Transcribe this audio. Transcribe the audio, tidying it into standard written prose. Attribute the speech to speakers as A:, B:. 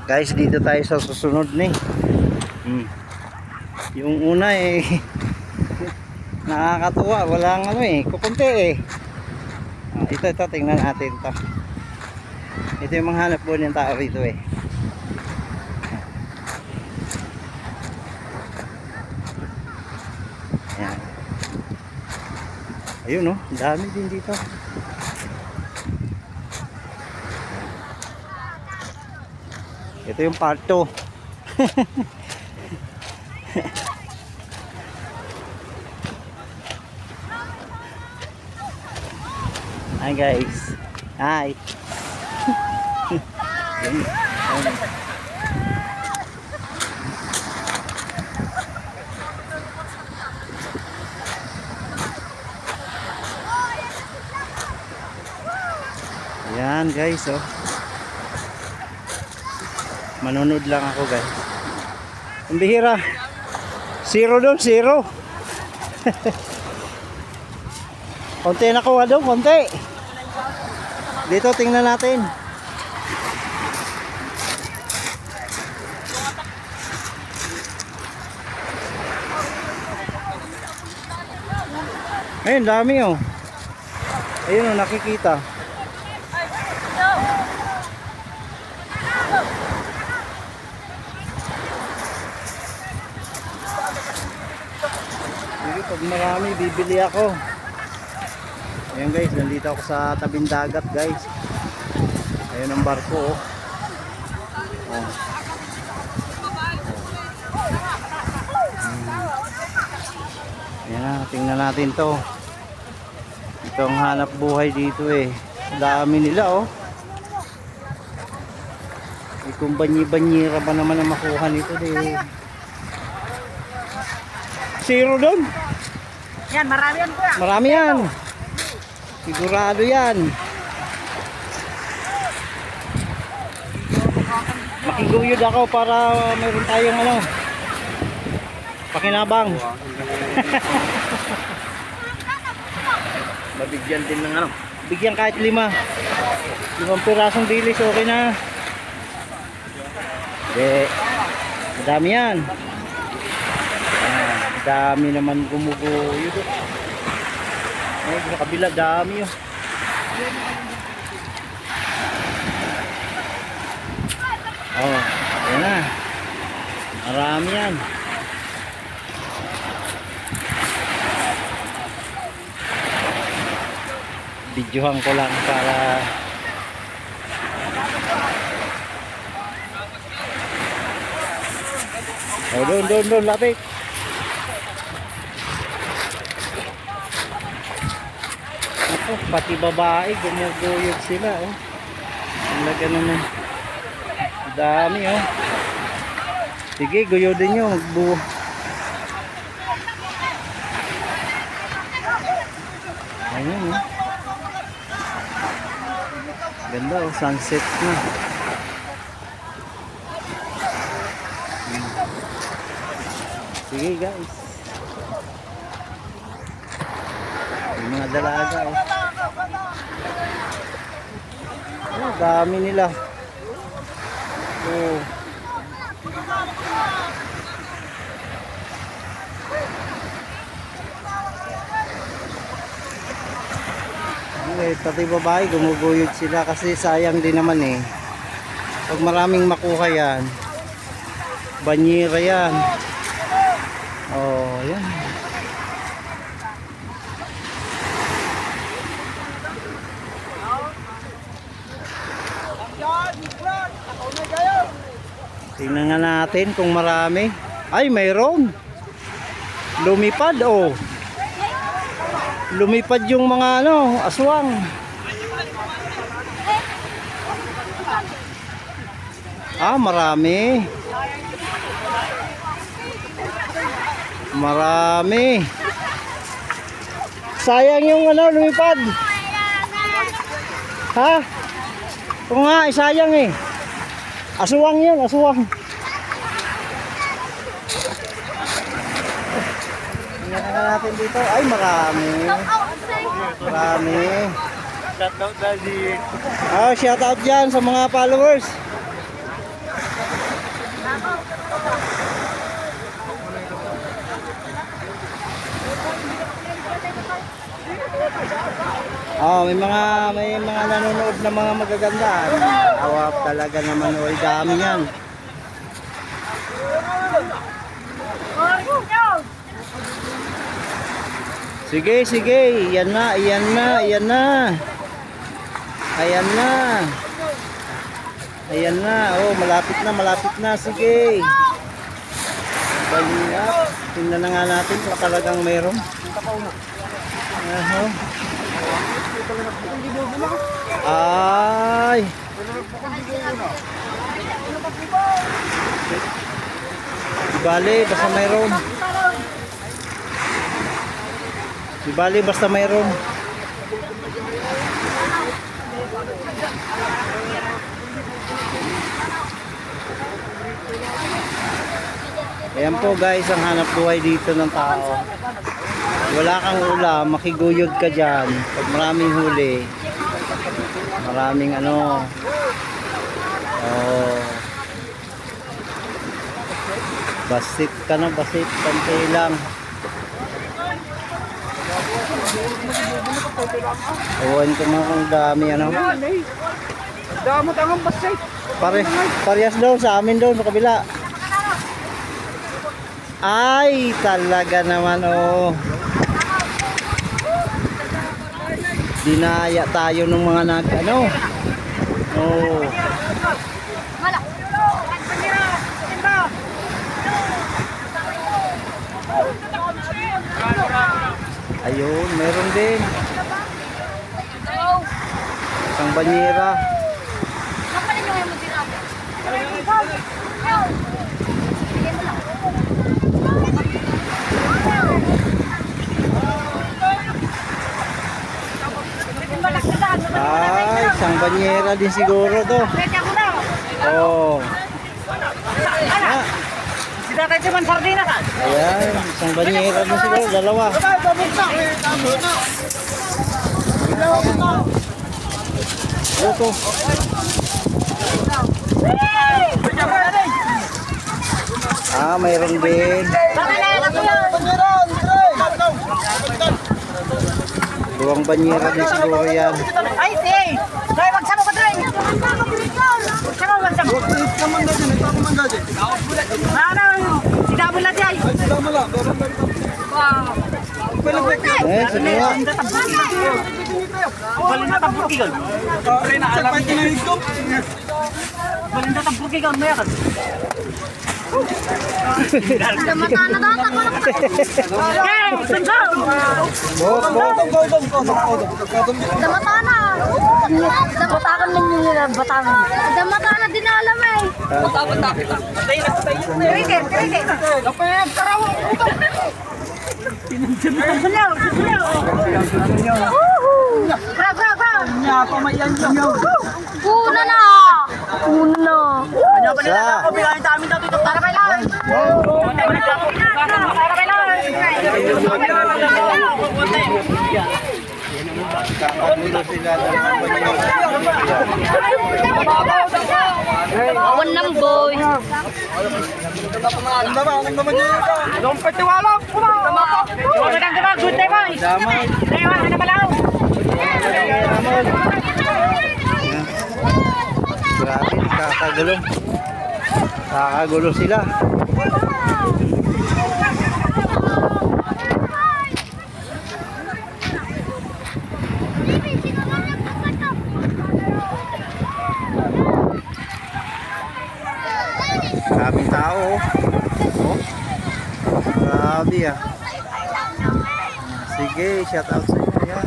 A: Guys, dito tayo sa susunod ni. Yung una eh nakakatuwa, walang ano eh, kukunti eh. Ito tingnan natin to. Ito yung mga hanap buhay ng tao rito eh. Ayan. Ayun oh, dami din dito. Ito yung part 2. Hi guys. Hi. Yan guys oh. Manunod lang ako guys. Ang bihira. 0 doon, 0. Konti nakuha doon, konti. Dito tingnan natin. Ayun, dami oh. Ayun oh, nakikita. Pag marami bibili ako. Ayan guys, nandito ako sa tabing dagat guys. Ayun ang barko oh. Ayan na, tingnan natin to. Ito ang hanap buhay dito eh. Dami nila oh. Kung banyi-banyira pa naman ang makuha nito eh. 0 doon.
B: Yan, marami yan kuya.
A: Marami yan. Sigurado yan. Makiguyod ako para mayroon tayong ano, pakinabang.
C: Mabigyan din ng ano.
A: Bigyan kahit 5 pirasong bilis, okay na. Madami yan. Dami naman gumuguyod. Ay, sa kabila dami oh. Oh, ayan na. Marami yan. Videohan ko lang para oh, doon, lapit. Ako, pati babae, gumuguyod sila oh. Talaga naman. Dami oh. Sige, guyodin nyo, magbuo. Ayun oh. Ganda oh, sunset na. Sige guys. Yung mga dalaga oh. Oh, dami nila. Oh. Okay, pati babae gumuguyod sila kasi sayang din naman eh. Pag maraming makuha yan, banyera yan. Oh, yan. Tingnan nga natin kung marami. Ay, mayroon. Lumipad oh. Lumipad yung mga ano, aswang. Ah, marami. Marami. Sayang yung ano, lumipad. Ha? Kung nga, sayang eh. Aswang yun, aswang. Tingnan na natin dito. Ay, marami. Marami.
C: Shout out daddy.
A: Oh, shout out dyan sa mga followers. Oh, may mga nanonood na mga magaganda. Awap talaga naman, oy, dami yan. Sige, sige, yan na, yan na, yan na. Ayan na. Ayan na, oh, malapit na, sige. Banyak. Tingnan na nga natin kung talagang mayroon. Aho. Ay. Di bali, basta mayroon. Ayan po guys, ang hanap buhay dito ng tao. Wala kang ulam, makiguyod ka dyan. Pag maraming huli, maraming ano. Oh. Basit ka na, basit. Pantay lang. Ewan ko mga kung dami ano.
B: Damot ang basit.
A: Parehas daw sa amin daw sa kabila. Ay, talaga naman oh. Dinaya tayo ng mga ano. Oh. Ayun, meron din. Isang banyera. Ay, isang banyera din siguro to. Oh. Ah,
B: Sida tayo cuman sardina kan?
A: ayan, isang banyera din siguro, dalawa. Ito. Ah, mayroon din. Buwang banyera din siguro yan.
B: Ay, si! Dahil magsama ka dahil! Magsama, magsama! Ano? Sidabol na dahil! Wow!
A: Eh, sige nga.
B: Balinda tampuki kan? Balinda tampuki kan, maya kan? Hey, sensor!
C: Damatana. Damatakan din nila, batangan. Damatana din alam eh. Krikit, krikit.
B: Sensor, sensor!
C: Bra, bra, bra. Una na. Una.
A: Sa.
B: Bilangin sa amin dito, tara kayo lang! Tara kayo lang!
A: Kakagulo sila ng banyera.
C: Awan ng boy.
B: Don't patiwala! Magandang gabi, good day boy!
A: Damay.
B: Dewa, ano malaw?
A: Grabe, kakagulo. Kakagulo sila. Maraming tao. Oh. Grabe ah. Sige, shout out sa inyo yan.